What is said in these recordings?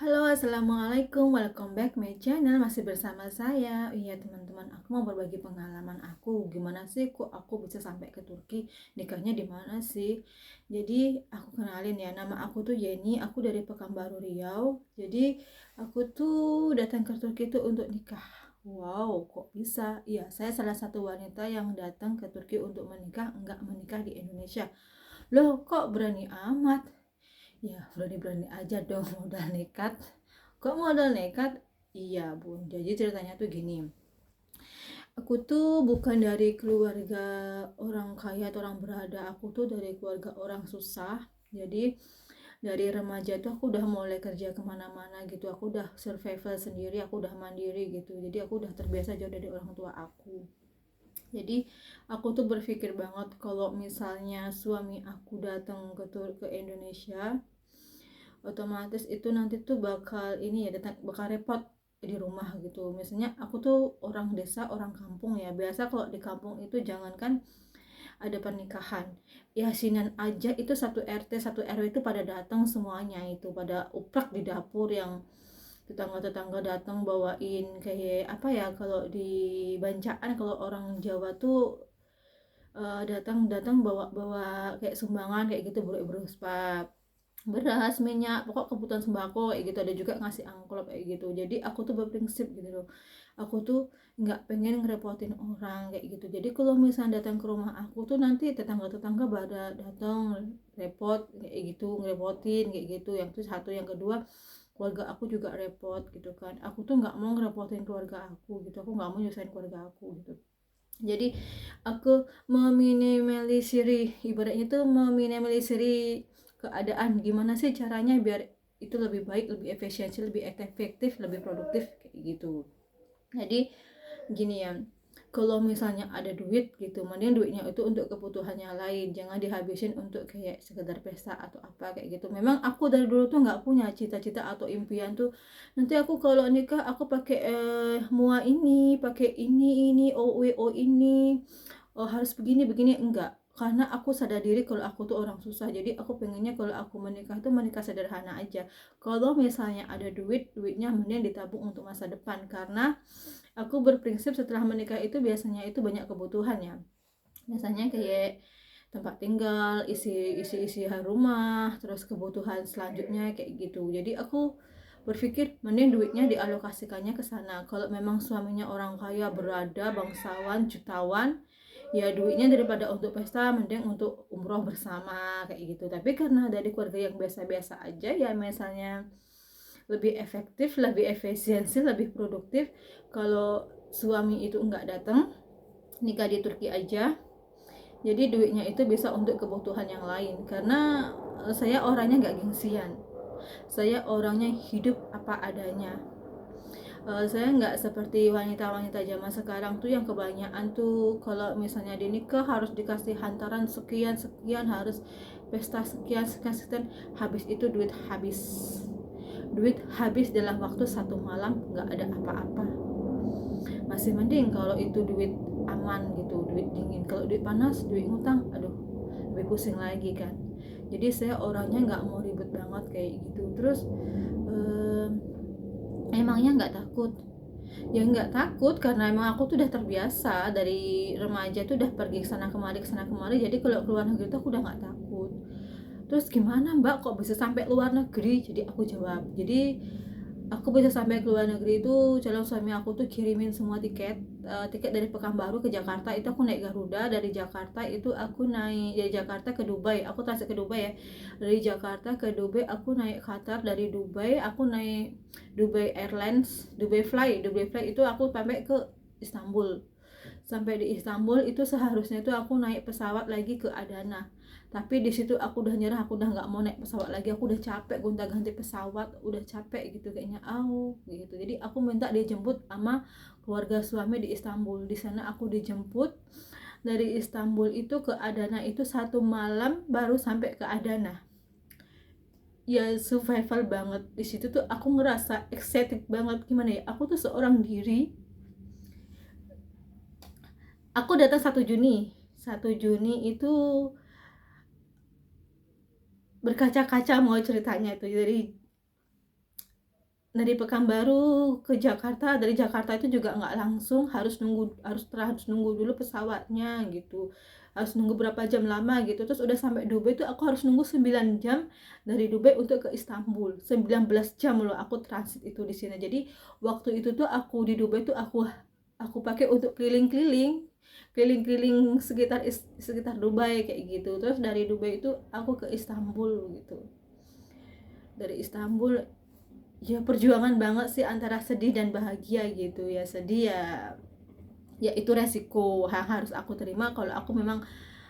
Halo, assalamualaikum, welcome back my channel. Masih bersama saya. Iya teman-teman, aku mau berbagi pengalaman aku. Gimana sih kok aku bisa sampai ke Turki? Nikahnya di mana sih? Jadi aku kenalin ya, nama aku tuh Jenny. Aku dari Pekanbaru Riau. Jadi aku tuh datang ke Turki itu untuk nikah. Wow, kok bisa? Iya, saya salah satu wanita yang datang ke Turki untuk menikah, enggak menikah di Indonesia. Loh, kok berani amat? Ya, berani-berani aja dong modal nekat. Kok modal nekat? Iya, Bun. Jadi ceritanya tuh gini. Aku tuh bukan dari keluarga orang kaya atau orang berada. Aku tuh dari keluarga orang susah. Jadi dari remaja tuh aku udah mulai kerja kemana-mana gitu. Aku udah survival sendiri, aku udah mandiri gitu. Jadi aku udah terbiasa jauh dari orang tua aku. Jadi aku tuh berpikir banget kalau misalnya suami aku datang ke Indonesia, otomatis itu nanti tuh bakal ini ya, bakal repot di rumah gitu. Misalnya aku tuh orang desa, orang kampung ya, biasa kalau di kampung itu jangankan ada pernikahan, yasinan aja itu satu RT satu RW itu pada datang semuanya, itu pada uprak di dapur, yang tetangga-tetangga datang bawain kayak apa ya, kalau di bancaan kalau orang Jawa tuh datang-datang bawa-bawa kayak sumbangan kayak gitu, beras, beras, minyak, pokok kebutuhan sembako kayak gitu. Ada juga ngasih amplop kayak gitu. Jadi aku tuh berprinsip gitu loh, aku tuh nggak pengen ngerepotin orang kayak gitu. Jadi kalau misalnya datang ke rumah aku tuh nanti tetangga-tetangga pada datang repot kayak gitu, ngerepotin kayak gitu. Yang itu satu, yang kedua keluarga aku juga repot gitu kan. Aku tuh nggak mau ngerepotin keluarga aku gitu, aku nggak mau nyusahin keluarga aku gitu. Jadi aku meminimalisir, ibaratnya tuh meminimalisir keadaan, gimana sih caranya biar itu lebih baik, lebih efisiensi, lebih efektif, lebih produktif kayak gitu. Jadi gini ya, kalau misalnya ada duit gitu, mending duitnya itu untuk kebutuhan yang lain, jangan dihabisin untuk kayak sekedar pesta atau apa kayak gitu. Memang aku dari dulu tuh nggak punya cita-cita atau impian tuh nanti aku kalau nikah aku pakai mua ini, pakai ini OWO ini, oh harus begini begini, enggak. Karena aku sadar diri kalau aku tuh orang susah, jadi aku pengennya kalau aku menikah tuh menikah sederhana aja. Kalau misalnya ada duitnya mending ditabung untuk masa depan, karena aku berprinsip setelah menikah itu biasanya itu banyak kebutuhan ya. Biasanya kayak tempat tinggal, isi rumah, terus kebutuhan selanjutnya kayak gitu. Jadi aku berpikir mending duitnya dialokasikannya ke sana. Kalau memang suaminya orang kaya, berada, bangsawan, jutawan, ya duitnya daripada untuk pesta mending untuk umroh bersama kayak gitu. Tapi karena dari keluarga yang biasa-biasa aja ya, misalnya lebih efektif, lebih efisiensi, lebih produktif kalau suami itu enggak datang, nikah di Turki aja. Jadi duitnya itu bisa untuk kebutuhan yang lain, karena saya orangnya nggak gengsian, saya orangnya hidup apa adanya. Saya nggak seperti wanita-wanita zaman sekarang tuh yang kebanyakan tuh kalau misalnya dinikah harus dikasih hantaran sekian sekian, harus pesta sekian sekian sekian, habis itu duit habis dalam waktu satu malam, nggak ada apa-apa. Masih mending kalau itu duit aman gitu, duit dingin. Kalau duit panas, duit ngutang, aduh lebih pusing lagi kan. Jadi saya orangnya nggak mau ribet banget kayak gitu. Terus emangnya nggak takut? Ya nggak takut, karena emang aku tuh udah terbiasa dari remaja tuh udah pergi ke sana kemari ke sana kemari. Jadi kalau keluar negeri tuh aku udah nggak takut. Terus gimana Mbak kok bisa sampai luar negeri? Jadi aku jawab, jadi aku bisa sampai ke luar negeri itu calon suami aku tuh kirimin semua tiket dari Pekanbaru ke Jakarta. Itu aku naik Garuda, dari Jakarta itu aku naik dari Jakarta ke Dubai, aku transit ke Dubai ya. Dari Jakarta ke Dubai aku naik Qatar, dari Dubai aku naik Dubai Airlines, Dubai Fly itu aku sampai ke Istanbul. Sampai di Istanbul itu seharusnya itu aku naik pesawat lagi ke Adana, tapi di situ aku udah nyerah, aku udah nggak mau naik pesawat lagi, aku udah capek gonta-ganti pesawat, udah capek gitu kayaknya gitu. Jadi aku minta dijemput sama keluarga suami di Istanbul. Di sana aku dijemput, dari Istanbul itu ke Adana itu satu malam baru sampai ke Adana. Ya survival banget di situ tuh, aku ngerasa excited banget. Gimana ya, aku tuh seorang diri. Aku datang 1 Juni itu berkaca-kaca mau ceritanya itu. Jadi dari Pekanbaru ke Jakarta, dari Jakarta itu juga nggak langsung, harus nunggu dulu pesawatnya gitu, harus nunggu berapa jam lama gitu. Terus udah sampai Dubai tuh aku harus nunggu 9 jam dari Dubai untuk ke Istanbul. 19 jam loh aku transit itu di sini. Jadi waktu itu tuh aku di Dubai tuh aku pakai untuk keliling-keliling sekitar Dubai kayak gitu. Terus dari Dubai itu aku ke Istanbul gitu. Dari Istanbul, ya perjuangan banget sih antara sedih dan bahagia gitu ya. Sedih ya itu resiko yang harus aku terima kalau aku memang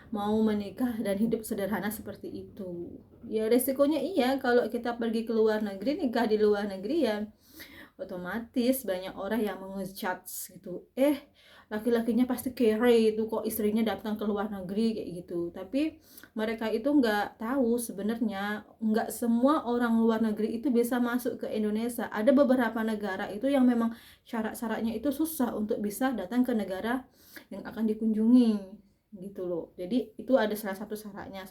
mau menikah dan hidup sederhana seperti itu. Ya resikonya iya, kalau kita pergi ke luar negeri, nikah di luar negeri, ya otomatis banyak orang yang mengejudge gitu, laki-lakinya pasti kere itu kok istrinya datang ke luar negeri kayak gitu. Tapi mereka itu nggak tahu sebenarnya nggak semua orang luar negeri itu bisa masuk ke Indonesia. Ada beberapa negara itu yang memang syarat-syaratnya itu susah untuk bisa datang ke negara yang akan dikunjungi gitu loh. Jadi itu ada salah satu syaratnya,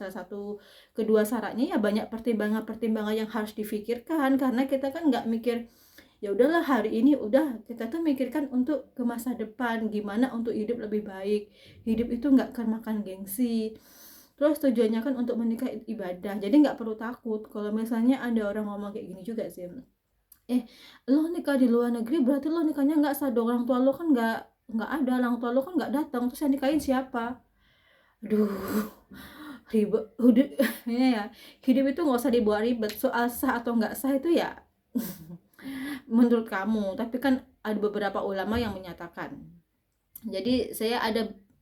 kedua syaratnya ya banyak pertimbangan-pertimbangan yang harus difikirkan, karena kita kan nggak mikir ya udahlah hari ini, udah kita tuh mikirkan untuk ke masa depan, gimana untuk hidup lebih baik. Hidup itu nggak akan makan gengsi. Terus tujuannya kan untuk menikah ibadah, jadi nggak perlu takut. Kalau misalnya ada orang ngomong kayak gini juga sih, lo nikah di luar negeri berarti lo nikahnya nggak sah dong, orang tua lo kan nggak ada, orang tua lo kan nggak datang, terus yang nikahin siapa? Aduh, ribet hidup. Ya, hidup itu nggak usah dibuat ribet. Soal sah atau nggak sah itu ya menurut kamu, tapi kan ada beberapa ulama yang menyatakan. Jadi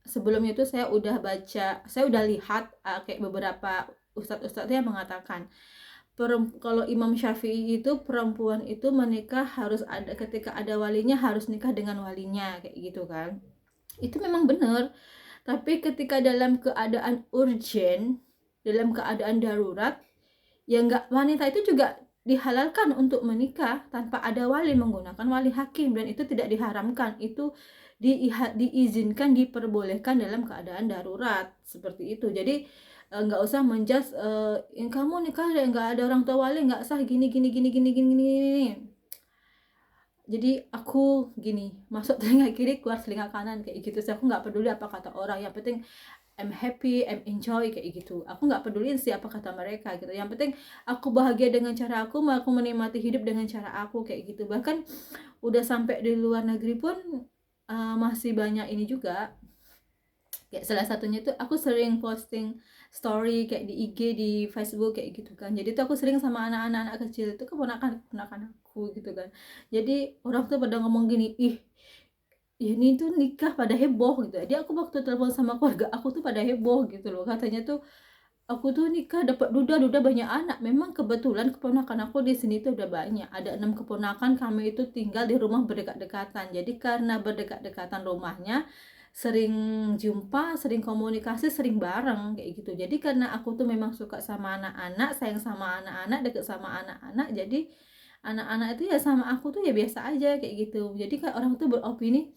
sebelumnya itu saya udah baca, saya udah lihat kayak beberapa ustadz-ustadz yang mengatakan kalau Imam Syafi'i itu perempuan itu menikah harus ada, ketika ada walinya harus nikah dengan walinya kayak gitu kan. Itu memang benar, tapi ketika dalam keadaan urgent, dalam keadaan darurat, ya nggak, wanita itu juga dihalalkan untuk menikah tanpa ada wali, menggunakan wali hakim, dan itu tidak diharamkan, itu diizinkan, diperbolehkan dalam keadaan darurat seperti itu. Jadi nggak usah menjudge, kamu nikah nggak ada orang tua wali nggak sah, gini gini gini gini gini gini. Jadi aku gini, masuk telinga kiri keluar telinga kanan kayak gitu sih. Aku nggak peduli apa kata orang, yang penting I'm happy, I'm enjoy kayak gitu. Aku nggak peduliin sih apa kata mereka gitu. Yang penting aku bahagia dengan cara aku menikmati hidup dengan cara aku kayak gitu. Bahkan udah sampai di luar negeri pun masih banyak ini juga. Kayak salah satunya tuh aku sering posting story kayak di IG, di Facebook kayak gitu kan. Jadi tuh aku sering sama anak-anak kecil itu, keponakan aku gitu kan. Jadi orang tuh pada ngomong gini, ih ini tuh nikah pada heboh gitu. Jadi aku waktu telepon sama keluarga aku tuh pada heboh gitu loh. Katanya tuh aku tuh nikah dapat duda banyak anak. Memang kebetulan keponakan aku di sini tuh udah banyak. Ada 6 keponakan, kami itu tinggal di rumah berdekat-dekatan. Jadi karena berdekat-dekatan rumahnya, sering jumpa, sering komunikasi, sering bareng kayak gitu. Jadi karena aku tuh memang suka sama anak-anak, sayang sama anak-anak, deket sama anak-anak, jadi anak-anak itu ya sama aku tuh ya biasa aja kayak gitu. Jadi kan orang tuh beropini,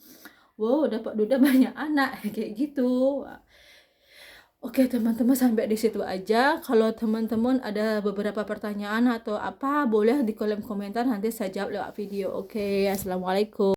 wow dapat duda banyak anak kayak gitu. Oke teman-teman, sampai di situ aja. Kalau teman-teman ada beberapa pertanyaan atau apa, boleh di kolom komentar, nanti saya jawab lewat video. Oke, assalamualaikum.